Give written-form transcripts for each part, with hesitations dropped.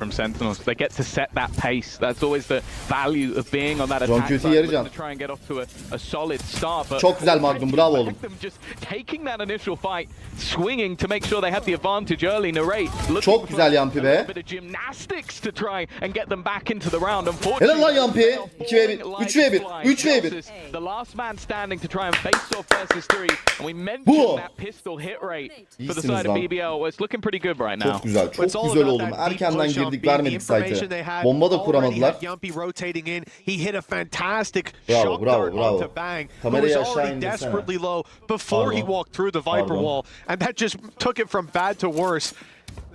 from Sentinels. They get to set that pace. That's always the value of being on that John attack QT side, yarayacağım. to try and get off to a solid start. But Çok güzel Magnum, bravo oğlum. just taking that initial fight, swinging to make sure they have the advantage early. Narrate. Çok güzel Yampi be. Bit of gymnastics to try and get them back into the round. Helal lan Yampi. 2v1, 3v1, 3v1. The last man standing to try and face off versus 3. And we mentioned Bu. that pistol hit rate for the İyisiniz side of lan. BBL. Well, it's looking pretty good right now. Çok güzel, çok güzel oldum. Erkenden girdik, vermedik site'e. Bomba da kuramadılar. Bravo, bravo, bravo. Kamerayı aşağı indirsene. Pardon. And that just took it from bad to worse.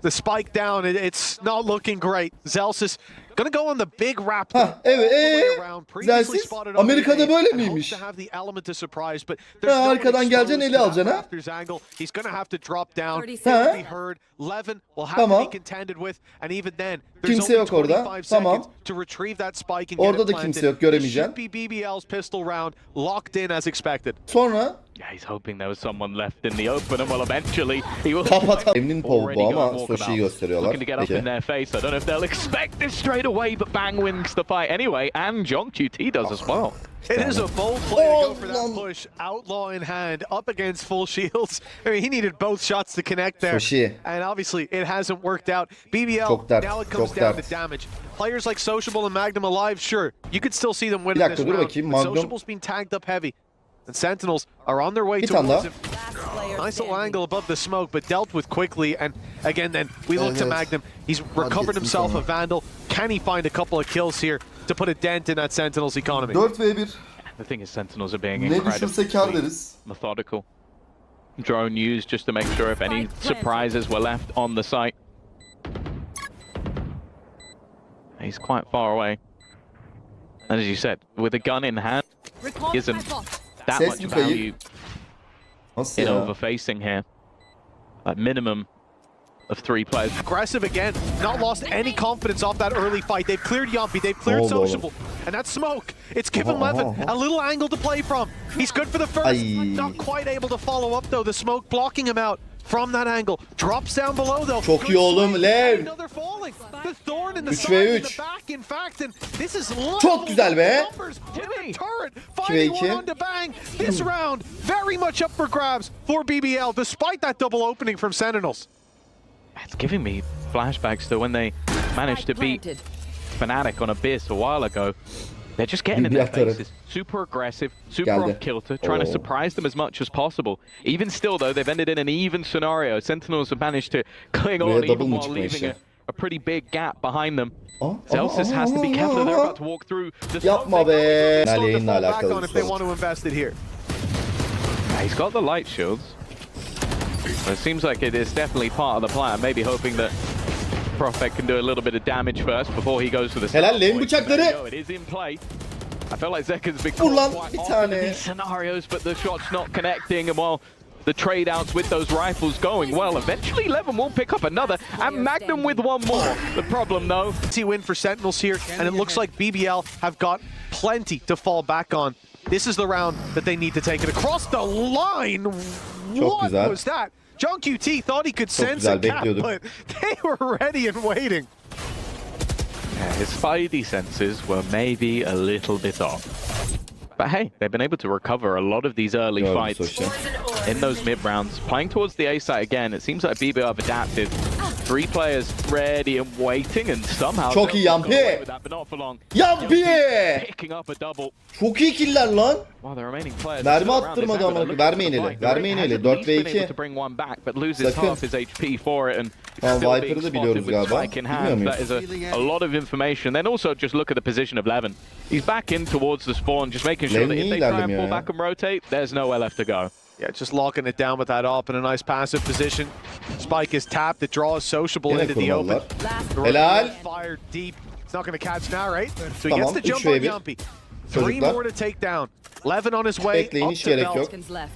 The spike down, it's not looking great. Zelsis gonna go on the big rap. Evet, Zelsis Amerika'da böyle miymiş? Arkadan geleceksin, eli alacaksın ha? He's gonna have to drop down. Ha? Be heard. Levin will have Tamam. to be contended with, and even then, Kimse yok orada. Tamam. to retrieve that spike and Orada get da it planted. kimse yok, göremeyeceksin. Should be BBL's pistol round locked in as expected. Sonra Yeah, he's hoping there was someone left in the open, and well, eventually he will. kapat. Emnin povu Already bu got ama walkabout. Soshi'yi gösteriyorlar. Looking to get up in Peki. their face. I don't know if they'll expect this straight away, but Bang wins the fight anyway, and John QT does as well. It is a bold play to go for that Oh, push. Outlaw in hand, up against full shields. I mean, he needed both shots to connect there. Soshi. And obviously, it hasn't worked out. BBL, Çok dert, now it comes çok down dert. to damage. Players like Sociable and Magnum alive, sure. You could still see them winning Bir dakika, this dur round. bakayım, But Magnum. Sociable's been tagged up heavy. And Sentinels are on their way Bir tane towards daha. him. Nice little angle above the smoke, but dealt with quickly. And again, then we look to Evet. Magnum. He's recovered gitsin himself sonra. a Vandal. Can he find a couple of kills here to put a dent in that Sentinels economy? 4v1. The thing is, Sentinels are being Ne düşürse kar incredibly deriz. methodical. Drone used just to make sure if any surprises were left on the site. He's quite far away. And as you said, with a gun in hand, he isn't that Ses much mi kayıp? value Nasıl in ya? overfacing here. A minimum of 3 players. Aggressive again, not lost any confidence off that early fight. They've cleared Yumpy, they've cleared Oldu oğlum. Sociable. And that smoke, it's given Aha, Levin aha. a little angle to play from. He's good for the first. Ay. Not quite able to follow up though. The smoke blocking him out from that angle. Drops down below though. Çok Good iyi oğlum, swing. Lev. Another falling. The thorn in the 3 side, ve in the 3. back in fact. And this is Çok güzel be. numbers. Turret 2 ve finding 2. one on to Bang. This round very much up for grabs for BBL despite that double opening from Sentinels. It's giving me flashbacks to when they managed to beat Fnatic on Abyss a while ago. They're just getting in their faces. Super aggressive, super Geldi. off kilter, trying to surprise them as much as possible. Even still, though, they've ended in an even scenario. Sentinels have managed to cling on Buraya double even mı while çıkma leaving işi? a pretty big gap behind them. Aa, Zelsis has to be careful. They're about to walk through the Yapma be. Start to Yayınla fall back alakalı on bir if they sorun. want to invest it here. He's got the light shields. It seems like it is definitely part of the plan. Maybe hoping that Prophet can do a little bit of damage first before he goes for the Helal, start lane point. bıçakları. There you go, it is in play. I feel like Zekan's been Vur lan, quite bir often in tane. these scenarios, but the shot's not connecting. And while the trade outs with those rifles going well, eventually Levin will pick up another, and Magnum with one more. The problem though, See win for Sentinels here, and it looks like BBL have got plenty to fall back on. This is the round that they need to take it across the line. Çok What güzel. was that? John QT thought he could sense güzel, a gap, bekliyorduk. but they were ready and waiting. his spidey senses were maybe a little bit off. But hey, they've been able to recover a lot of these early Gördüm fights Soshi. in those mid rounds. Playing towards the A site again, it seems like BBL have adapted. 3 players ready and waiting, and somehow Çok iyi they've got Yampi. away with that, but not for long. Yampi! Picking up a double. Çok iyi killer lan. While the remaining players Mermi are still around attırmadı this amına angle, koyayım. they're Vermeyin looking eli, for the fight. vermeyin Narek eli. has 4 at ve least been able 2. to bring one back, but loses Sakın. half his HP for it, and Tamam, still Viper'ı being da spotted biliyoruz with galiba. spike in Bilmiyor hand. muyuz? That is a lot of information. Then also just look at the position of Levin. He's back in towards the spawn, just making sure Levin that if iyi they try and ilerlemiyor pull ya. back and rotate, there's nowhere left to go. Yeah, just locking it down with that op in a nice passive position. Spike is tapped, it draws Sociable Yine into the open. kurmalılar. Helal. Fire deep. It's not going to catch now, right? So he Tamam, gets the jump 3 ve on 1. Yumpy. 3 Çocuklar. more to take down. Levin on his way Bekleyin, up hiç to gerek belt. yok.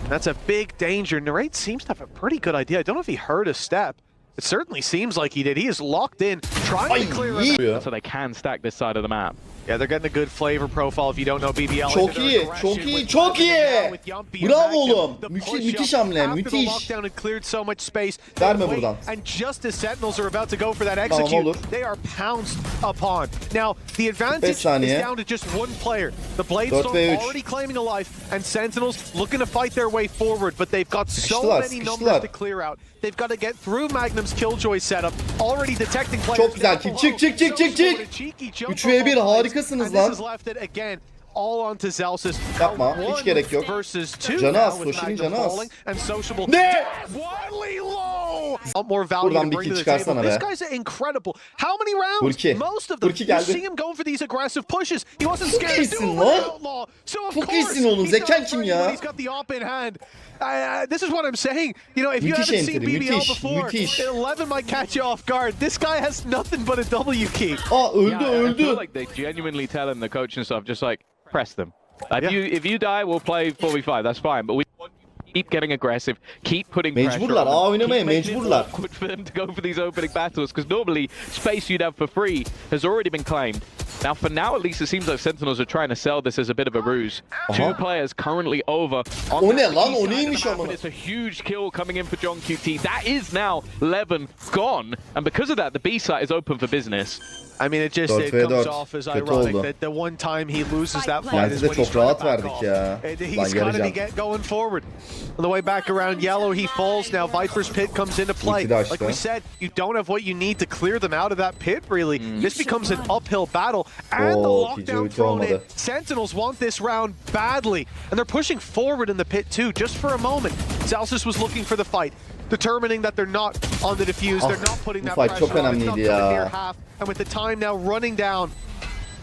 That's a big danger. Narrate seems to have a pretty good idea. I don't know if he heard a step. It certainly seems like he did. He is locked in, trying Ay, to clear iyi. it. So they can stack this side of the map. Yeah, they're getting a good flavor profile if you don't know BBL. Çok iyi, çok iyi, çok iyi. Bravo oğlum. Müthiş hamle, müthiş. Verme buradan. Tamam olur. 5 saniye. 4 ve 3. Sıkıştılar. They've got to get through Magnum's killjoy setup. Already detecting players. Çok güzel kill. Çık. 3 ve 1 harikasınız lan. Yapma. Hiç gerek yok. Canı az. Soşin'in canı az. Ne? Buradan bir kill çıkarsana be. Burki. Burki geldi. Çok iyisin lan. Çok iyisin oğlum. Zekan kim ya? This is what I'm saying. You know, if you haven't seen BBL before, 11 might catch you off guard. This guy has nothing but a W key. Aa öldü I feel like they genuinely tell him, the coach and stuff, just like press them. If you die, we'll play 4v5. That's fine. But we keep getting aggressive, keep putting pressure Mecburlar. on them. Oynamaya mecburlar. Awkward for them to go for these opening battles because normally space you'd have for free has already been claimed. Now, for now, at least, it seems like Sentinels are trying to sell this as a bit of a ruse. 2 players currently over. O ne lan? O neymiş ama? It's a huge kill coming in for John QT. That is now 11 gone. And because of that, the B site is open for business. I mean, it comes off as ironic that the one time he loses that fight is when he's trying to back off. He's got to get going forward. On the way back around yellow, he falls. Now Viper's pit comes into play. Like we said, you don't have what you need to clear them out of that pit, really. This becomes an uphill battle. And the lockdown thrown in. Sentinels want this round badly. And they're pushing forward in the pit, too, just for a moment. Celsius was looking for the fight, determining that they're not on the defuse, they're not putting that pressure on, it's not going near half, and with the time now running down,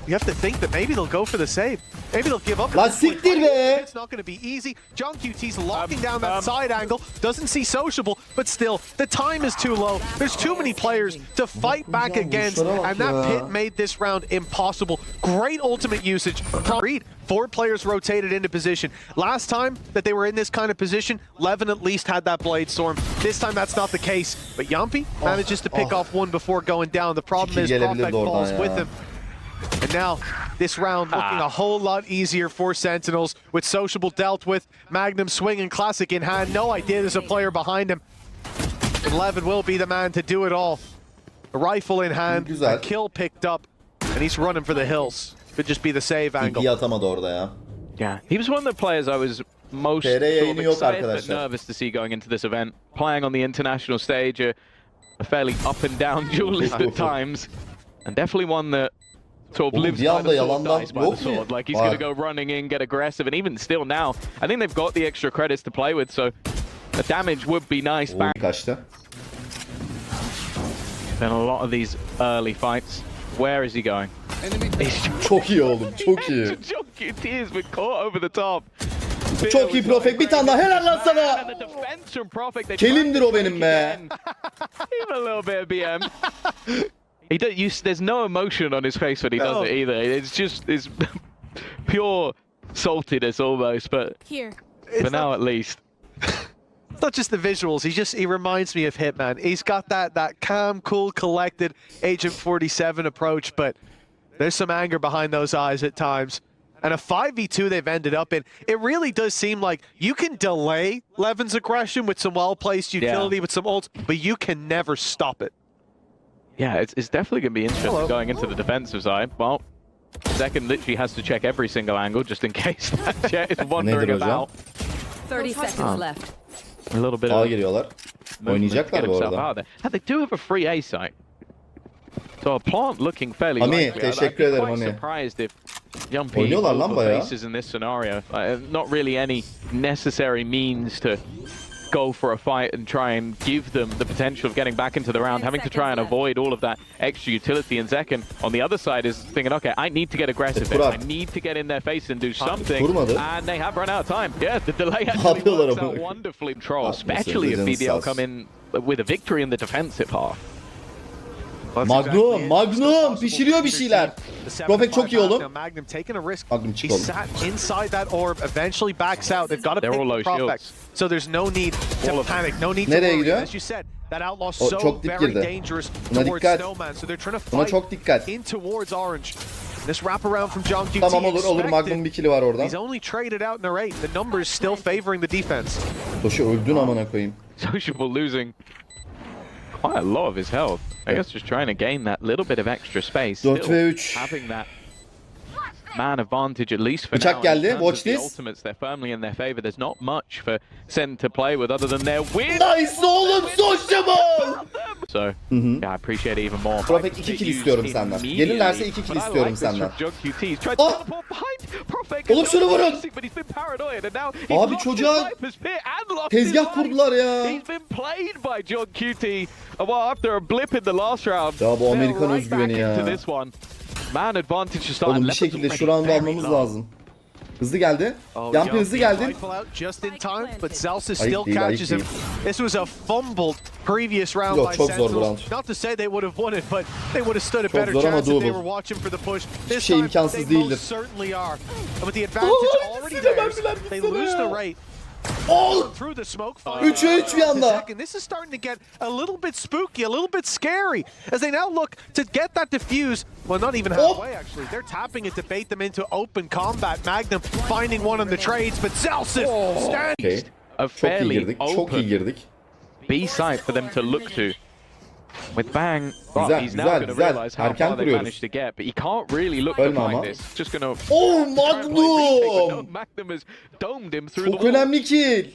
you have to think that maybe they'll go for the save. Maybe they'll give up. Lan siktir be! It's not going to be easy. John QT's locking down that side angle, doesn't see Sociable, but still, the time is too low. There's too many players to fight back against, and that pit made this round impossible. Great ultimate usage from Reed. 4 players rotated into position. Last time that they were in this kind of position, Levin at least had that Blade Storm. This time that's not the case. But Yumpy manages to pick off one before going down. The problem is Prophet falls with him. And now, this round looking a whole lot easier for Sentinels with Sociable dealt with, Magnum swing and Classic in hand. No idea there's a player behind him. And Levin will be the man to do it all. A rifle in hand, a kill picked up, and he's running for the hills. Could just be the save angle. İyi atamadı orada ya. Yeah, he was one of the players I was most sort of excited but nervous to see going into this event. Playing on the international stage, a fairly up and down duelist at times, and definitely one that sort of lives by the sword, dies by the sword. Like he's going to go running in, get aggressive, and even still now, I think they've got the extra credits to play with, so the damage would be nice back. Kaçtı. Been a lot of these early fights. Where is he going? Çok iyi oğlum, çok iyi. Tears been caught over the top. Çok iyi Profek, bir tane daha helal lan sana. Kelimdir o benim be. Even a little bit of BM. There's no emotion on his face when he does it either. It's just pure saltiness almost, but for now at least. It's not just the visuals, he reminds me of Hitman. He's got that calm, cool, collected Agent 47 approach, but there's some anger behind those eyes at times. And a 5v2 they've ended up in, it really does seem like you can delay Levin's aggression with some well-placed utility, with some ults, but you can never stop it. Yeah, it's definitely going to be interesting going into the defensive side. Well, Second literally has to check every single angle just in case that Jet is wandering about. 30 seconds left. A little bit Sağa of giriyorlar. Oynayacaklar bu arada. They do have a free A site. So a plant looking fairly Ami, likely. teşekkür ederim Ami. Surprised if Jumpy Oynuyorlar lan bayağı. faces in this scenario. Not really any necessary means to go for a fight and try and give them the potential of getting back into the round, having to try and avoid all of that extra utility. And Zekan on the other side is thinking, okay, I need to get aggressive here. I need to get in their face and do something. And they have run out of time. Yeah, the delay actually works out wonderfully control, especially if BBL come in with a victory in the defensive half. Magnum pişiriyor bir şeyler. Profek çok iyi oğlum. Magnum taking a risk. Magnum çık He oğlum. sat inside that orb, eventually backs out. They've got to pick the Prophet. So there's no need to panic, no need to worry. As you said, that outlaw's so very dangerous towards Snowman. So they're trying to fight in towards Orange. This wraparound from John QT. Tamam olur Magnum bir kili var orada. He's only traded out in the rate. The numbers still favoring the defense. Soşi öldün amına koyayım. Sociable losing quite a lot of his health. I guess just trying to gain that little bit of extra space. 4 ve 3. Having that man advantage at least for Bıçak now. geldi. In terms of Watch the this. ultimates, they're firmly in their favor. There's not much for Sen to play with other than their win. Nice oğlum Sociable. So, yeah, I appreciate it even more. Prophet 2 kill istiyorum senden. Gelirlerse 2 kill istiyorum senden. Ah! Oğlum şunu vurun. Abi çocuğa tezgah kurdular ya. He's been played by John QT. Well, after a blip in the last round. Ya bu Amerikan fell right özgüveni back ya. into this one. Man advantage to start. Oğlum bir şekilde şu round'u almamız lazım. Hızlı geldi. Yampi hızlı geldi. Just in time, but Zelsis Ayıp still değil, ayıp catches him. değil. This was a fumbled previous round Yok, by çok zor bu Sentinels. round. Not to say they would have won it, but they would have stood a Çok better zor ama chance if they doable. were watching for the push. This şey time imkansız they değildir. most certainly are. But the advantage already theirs. They lose the rate. Oh! Through the smoke fire. 3'e 3 bir anda. This is starting to get a little bit spooky, a little bit scary as they now look to get that defuse. Well, not even halfway actually. They're tapping it to bait them into open combat. Magnum finding one on the trades, but Zelsis standing. Okay. A Çok iyi fairly girdik. Çok iyi open girdik. B site for them to look to. With Bang, Güzel, he's now güzel, going to güzel. realize how Erken far they kuruyoruz. managed to get, but he can't really look Ölme to ama. find this. Just going to Oh Magnum! Magnum has domed him through Çok the wall. önemli kill.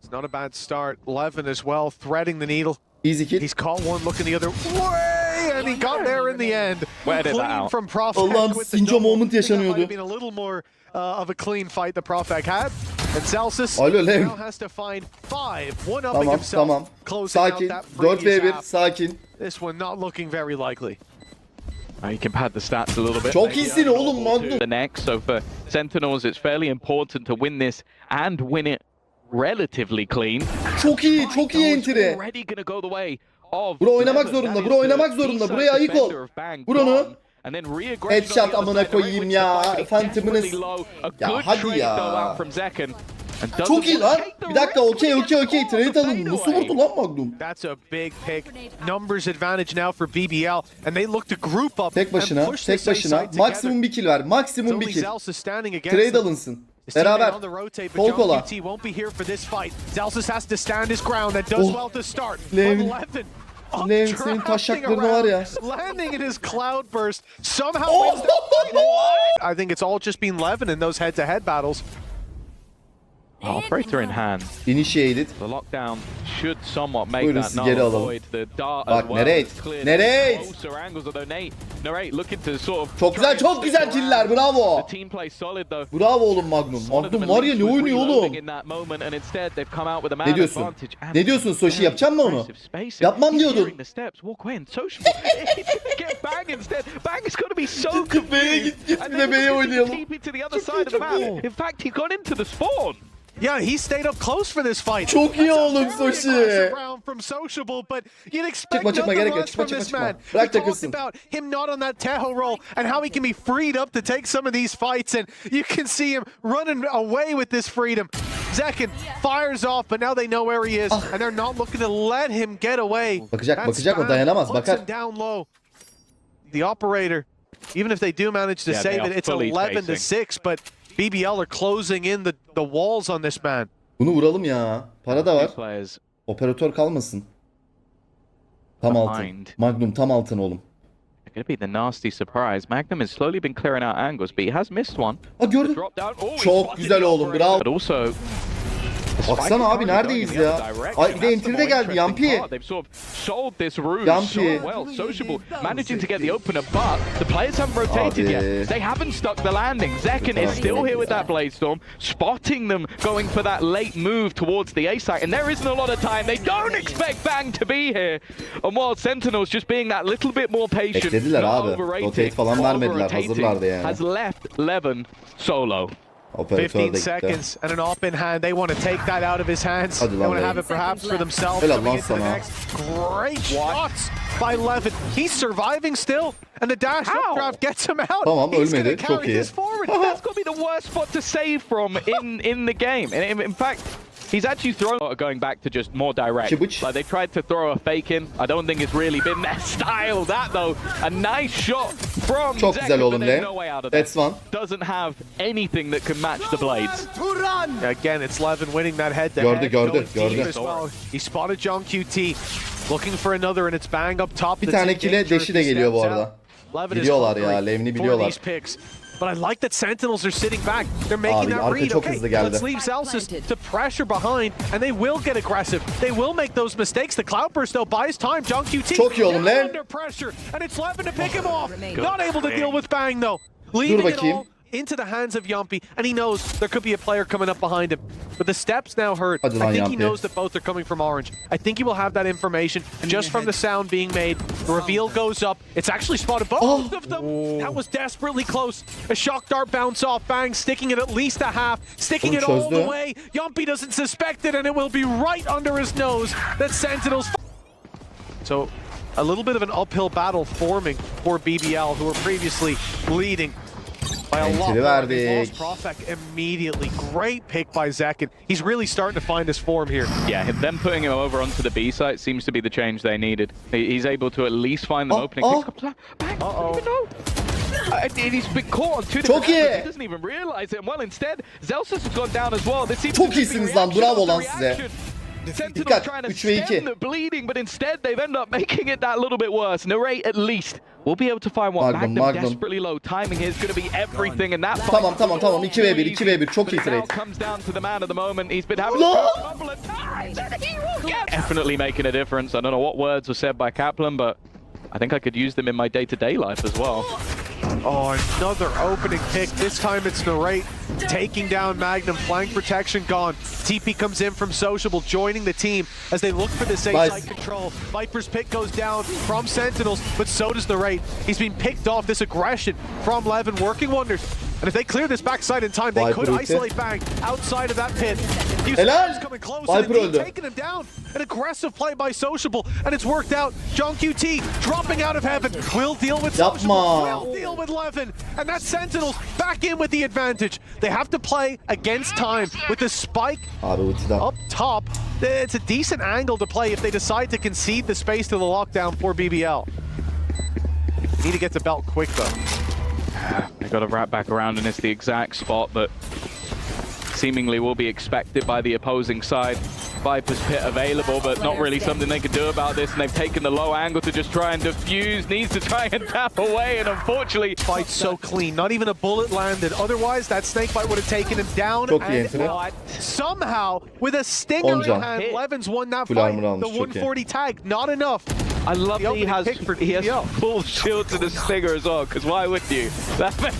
It's not a bad start. Levin as well, threading the needle. Easy kill. He's caught one looking the other way, and he got there in the end. Where did that Clean out? from Profek Allah'ım, with the Sinco double. moment I think that might yaşanıyordu. have been a little more of a clean fight that Profek had. And Celsius Alo, Levin. now has to find 5, one-upping Tamam himself, tamam. closing out Sakin. that 4 previous v 1 half. sakin. This one not looking very likely. You can pad the stats a little bit. Çok iyisin oğlum Magnum. The next, so for Sentinels, it's fairly important to win this and win it relatively clean. Çok iyi, çok iyi entry. Already gonna go the way of Bro oynamak Levin. zorunda, That bro is oynamak the zorunda. B-side Buraya ayık ol. defender of Bang Vur onu. gone. And then re-aggression Headshot on the other amına side, koyayım which ya. the fight Phantom'ınız. desperately low. A Ya good hadi trade ya. though out from Wtcn. And doesn't Çok iyi lan. take the Bir dakika risk okey to okey get okey. all Trade the alın. Nasıl fadeaway. vurdu lan Magnum? That's a big pick. Numbers advantage now for BBL, and they look to group up Tek and başına, push tek this A başına. side together. Maksimum bir kill ver. Maksimum bir Only kill. Zelsis standing against Trade them. alınsın. His teammate Beraber. on the rotate, but Kol John kola. QT won't be here for this fight. Zelsis has to stand his ground and does Oh. well to start. Levin. Levin senin taşaklarını var ya. Landing in his cloud burst, somehow Oh. wins the fight. I think it's all just been Levin in those head-to-head battles. Operator in hand. Initiated. The lockdown should somewhat make Buyurun, that sizi null geri alalım. avoid. The dart Bak, as well nereye? is cleared. Nereye? Closer angles, although Narrate looking to sort of Çok güzel, çok güzel killer. Bravo. The team plays solid though. Bravo oğlum Magnum. Magnum var ya ne oynuyor oğlum? Ne diyorsun? Ne diyorsun Soshi, yapacak mı onu? Yapmam diyordun. B'ye git bir de B'ye oynayalım. In fact, he got into the spawn. Yeah, he stayed up close for this fight. Çok iyi oğlum Soshi. Round from Sociable, but you'd expect Çıkma, nothing gerek yok. less Çıkma, from this çıkma. man. Bırak We talked takılsın. about him not on that Tejo roll and how he can be freed up to take some of these fights, and you can see him running away with this freedom. Wtcn fires off, but now they know where he is, and they're not looking to let him get away. Bakacak, bakacak o dayanamaz, Puts bakar. him down low. The operator, even if they do manage to Yeah, save they it, are it's fully 11-6, but BBL are closing in the walls on this man. Bunu vuralım ya. Para da var. Players Operatör kalmasın. Tam altın. behind. Magnum tam altın oğlum. Going to be the nasty surprise. Magnum has slowly been clearing out angles, but he has missed one. Aa gördün. Drop down. Oh, he Çok spotted güzel the oğlum, operator. bravo. But also, Baksana abi neredeyiz ya? Ay bir de entry de geldi Yampi. They've sort of sold this room Yampi. so well. Sociable managing to get the opener, but the players haven't rotated Abi. yet. They haven't stuck the landing. Wtcn is still here with that blade storm, spotting them going for that late move towards the A site, and there isn't a lot of time. They don't expect Bang to be here. And while Sentinels just being that little bit more patient, Beklediler not abi. overrating, Rotate falan not vermediler, overrotating, hazırlardı yani. has left Levin solo. Operatör 15 de gitti. seconds and an op in hand. They want to take that out of his hands. Hadi They lan want to Levin. have it perhaps for themselves. Helal Coming lan into the sana. next. Great shots by Levin. He's surviving still, and the dash How? updraft gets him out. Tamam, He's ölmedi. gonna Çok carry iyi. this forward. That's got to be the worst spot to save from in the game. And in fact, He's actually thrown going back to just more direct. Kibuç. Like they tried to throw a fake in. I don't think it's really been their style. That though, a nice shot from Çok Zekken, güzel but oğlum there's le. no way out of that. That's one. Doesn't have anything that can match the blades. Again, it's Levin winning that head-to-head. Gördü. As well. He spotted John QT. Looking for another and it's bang up top. Bir tane kile deşi de geliyor bu arada. Biliyorlar ya, lane'i biliyorlar. But I like that Sentinels are sitting back. They're making Abi, that arka read. çok Okay, hızlı geldi. let's leave Celsius to pressure behind, and they will get aggressive. They will make those mistakes. The Cloudburst, though, buys time. John QT Çok iyi oğlum lan. under pressure, and it's Levin to pick him off. Not able to deal with Bang, though. Leaving it bakayım. all into the hands of Yumpy, and he knows there could be a player coming up behind him. But the steps now hurt. Hadi lan I think he Yumpy. knows that both are coming from Orange. I think he will have that information just from the sound being made. The reveal goes up. It's actually spotted both of them. That was desperately close. A shock dart bounce off. Bang, sticking it at least a half. Sticking it all the way. Yumpy doesn't suspect it, and it will be right under his nose. That Sentinels... So, a little bit of an uphill battle forming for BBL, who were previously leading by a lot. They lost Profek immediately. Great pick by Wtcn. He's really starting to find his form here. Yeah, them putting him over onto the B site seems to be the change they needed. He's able to at least find them opening. He's been caught on two different angles. He doesn't even realize it. And well, instead, Celsius has gone down as well. Çok iyisiniz lan. Bravo lan size. Sentinels trying to stem the bleeding, but instead they've ended up making it that little bit worse. Narrate at least will be able to find one. Magnum desperately low. Timing here is going to be everything, and that. Tamam. 2v1 çok iyi trade. Comes down to the man of the moment. He's been having a couple of times, and he will get definitely making a difference. I don't know what words were said by Kaplan, but I think I could use them in my day-to-day life as well. Oh, another opening pick. This time it's Narrate taking down Magnum. Flank protection gone. TP comes in from Sociable, joining the team as they look for this A-side control. Viper's pick goes down from Sentinels, but so does Narrate. He's been picked off. This aggression from Levin working wonders. And if they clear this backside in time, they could isolate Bang outside of that pit. He's coming close and taking him down. An aggressive play by Sociable, and it's worked out. John QT dropping out of heaven. Will deal with Sociable. Will deal with Levin. And that's Sentinels back in with the advantage. They have to play against time with the spike up top. It's a decent angle to play if they decide to concede the space to the lockdown for BBL. They need to get to Belt quick, though. They've got to wrap back around, and it's the exact spot that seemingly will be expected by the opposing side. Viper's pit available, but not really something they can do about this, and they've taken the low angle to just try and defuse, needs to try and tap away, and unfortunately... Fight's so clean, not even a bullet landed. Otherwise, that snakebite would have taken him down, and somehow, with a stinger in hand, Levin's won that fight. The 140 tag, not enough. I love that he has full shields and a stinger as well, because why would you?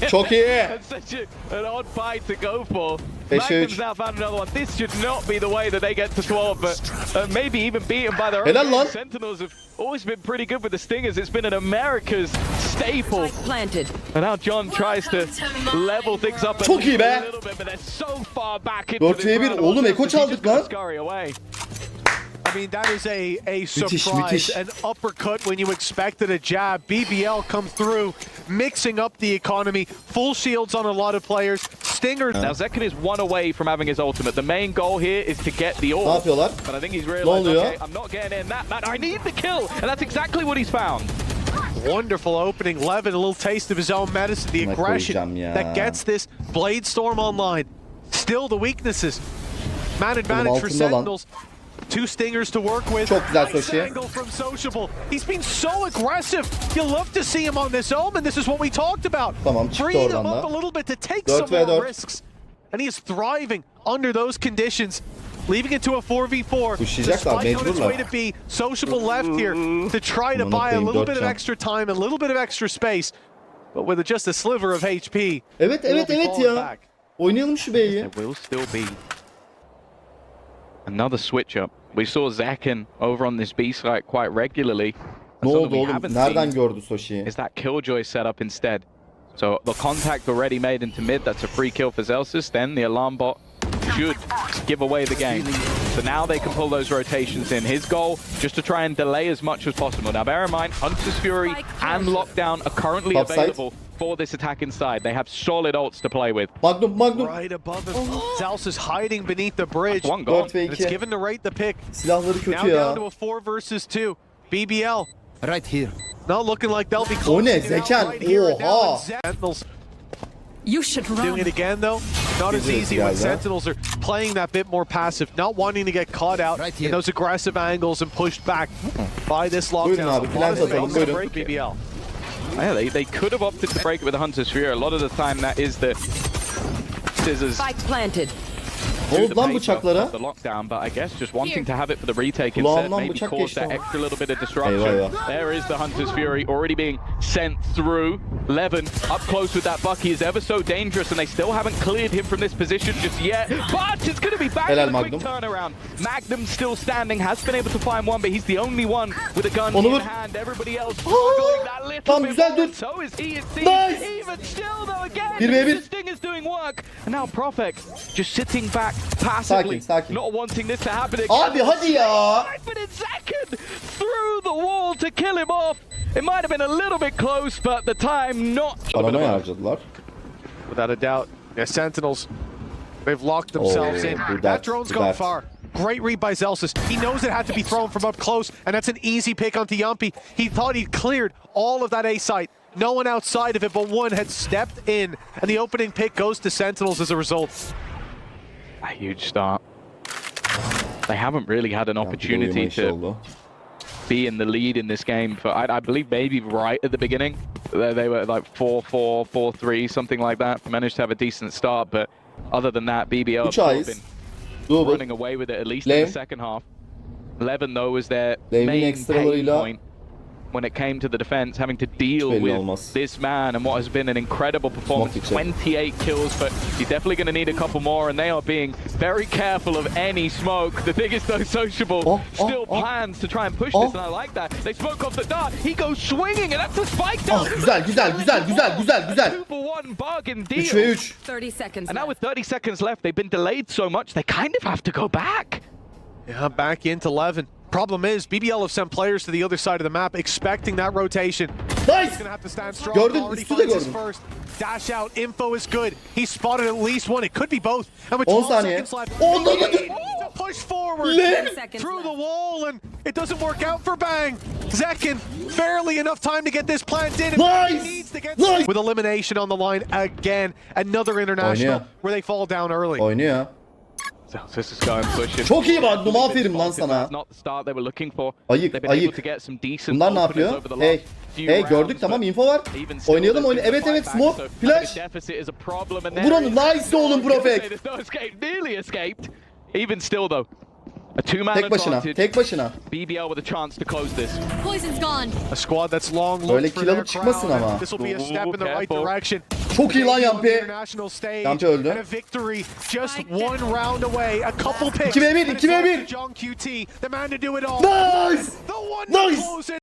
Çok iyi. That's such an odd fight to go for. Magnum's now found another one. This should not be the way that they get to 12, but maybe even beaten by their own. Sentinels have always been pretty good with the stingers. It's been an America's staple. Planted. And now John tries to level things up a little bit, but they're so far back into this round. Oğlum Eko çaldık lan. Scurry away. I mean, that is a surprise, an uppercut when you expected a jab. BBL come through, mixing up the economy, full shields on a lot of players. Stinger. Now Wtcn is one away from having his ultimate. The main goal here is to get the orb. Ne yapıyorlar? But I think he's realized, okay, I'm not getting in that. I need the kill, and that's exactly what he's found. Wonderful opening. Levin, a little taste of his own medicine. The aggression that gets this Blade Storm online. Still the weaknesses. Man advantage for Sentinels. Two stingers to work with. Çok güzel nice angle from Sociable. He's been so aggressive. You love to see him on this Omen. This is what we talked about. Freeing him up a little bit to take some more risks. And he is thriving under those conditions. Leaving it to a 4v4. Despite on its way to be, Sociable left here to try to buy a little bit of extra time, a little bit of extra space. But with just a sliver of HP. Evet ya. Oynayalım şu B'yi. There will still be another switch up. We saw Wtcn over on this B site quite regularly. Ne oldu oğlum? Nereden gördü Soshi'yi? Is that Killjoy setup instead? So the contact already made into mid. That's a free kill for Celsius. Then the alarm bot should give away the game. So now they can pull those rotations in. His goal, just to try and delay as much as possible. Now bear in mind, Hunter's Fury and Lockdown are currently available for this attack inside. They have solid ults to play with. Magnum. Right above him. Zeus is hiding beneath the bridge. One gone. 4 ve And it's 2. given to Rate the pick. Silahları Now kötü down ya. to a 4 versus 2. BBL Right here. not looking like they'll be O closing ne? it out Zeken. right here and now. Oha. And Sentinels You should doing run. it again though. Not as Güzel easy when geldi, ha. Sentinels are playing that bit more passive, not wanting to get caught out Right in here. those aggressive angles and pushed back by this Buyurun lockdown. abi, A lot of plant atalım, space to buyurun. break BBL. Yeah, they could have opted to break it with a Hunter's Fury. A lot of the time that is the scissors. Spike planted. Ne do oldu the lan pace bıçaklara? of the lockdown, but I guess just wanting to have it for the retake Kulağımdan instead, maybe bıçak cause geçti that ama. extra little bit of disruption. Eyvah, eyvah. There is the Hunter's Fury already being sent through. Levin up close with that Bucky is ever so dangerous, and they still haven't cleared him from this position just yet. But it's going to be back Helal with a quick Magnum. turnaround. Magnum still standing, has been able to find one, but he's the only one with a gun Onu in vur. hand. Everybody else struggling that little Tam bit güzel more, dur. and so is he. It seems. Nice. Even still though, again, 1v1. this thing is doing work. And now Profek just sitting back passively, Sakin. not wanting this to happen again. Abi hadi ya. But in second, through the wall to kill him off. It might have been a little bit close, but the time not. Paranoya harcadılar. Without a doubt. Yeah, Sentinels, they've locked themselves Oh, in. do That that, drone's do gone that. far. Great read by Zelsis. He knows it had to be thrown from up close, and that's an easy pick onto Yumpy. He thought he'd cleared all of that A site. No one outside of it, but one had stepped in, and the opening pick goes to Sentinels as a result. A huge start. They haven't really had an opportunity Uyuma işi to oldu. be in the lead in this game for, I believe, maybe right at the beginning. They were like 4-4, 4-3, something like that. Managed to have a decent start, but other than that, BBL have sort of been Double. running away with it, at least in Lane. the second half. Levin, though, was their Lane'in main pain ekstralarıyla point when it came to the defense, having to deal belli with olmaz. this man and what has been an incredible performance. Smoke içeri. 28 kills, but he's definitely going to need a couple more, and they are being very careful of any smoke. The thing is, though, Sociable still plans to try and push this, and I like that. They smoke off the dart. He goes swinging, and that's a spike down. Güzel. 2 for 1 bargain 3 ve deal. 3. 30 seconds And now with left. 30 seconds left, they've been delayed so much, they kind of have to go back. Yeah, back into Levin. Problem is, BBL have sent players to the other side of the map, expecting that rotation. Nice. He's gonna have to stand strong. Gördün, Already üstü de finds his gördüm. first. Dash out, info is good. He spotted at least one. It could be both. And with 10 12 saniye. seconds left, Ondan they da need to push forward Lan. Seconds through the left. wall, and it doesn't work out for Bang. Zekin, barely enough time to get this plant in. Nice. He needs to get Nice. with elimination on the line again. Another international Oynuyor. where they fall down early. Oynuyor. So this is going pushing. Çok iyi Magnum, aferin lan sana. Not the start they were looking for. Ayık, They've been able ayık. to get some decent Bunlar ne openers yapıyor? over the Hey. last few Hey rounds, gördük tamam but info var. even still, Oynayalım there's been Evet a evet fight smoke. back, so Flash. the deficit is a problem, and Buranın there nice oğlum Profek. There's no escape. Nearly escaped. Even still though, a 2-man Tek başına. advantage. Tek başına. BBL with a chance to close this. Poison's gone. A squad that's long Böyle looked for kill their alıp çıkmasın crown. ama. This will be a step in the right Careful. direction. Çok iyi lan Yampi. International stage Yampi öldü. and a victory just one round away. A couple picks. 2v1, and it's 2v1. up to John QT, the man to do it all. Nice. The one Nice. to close it.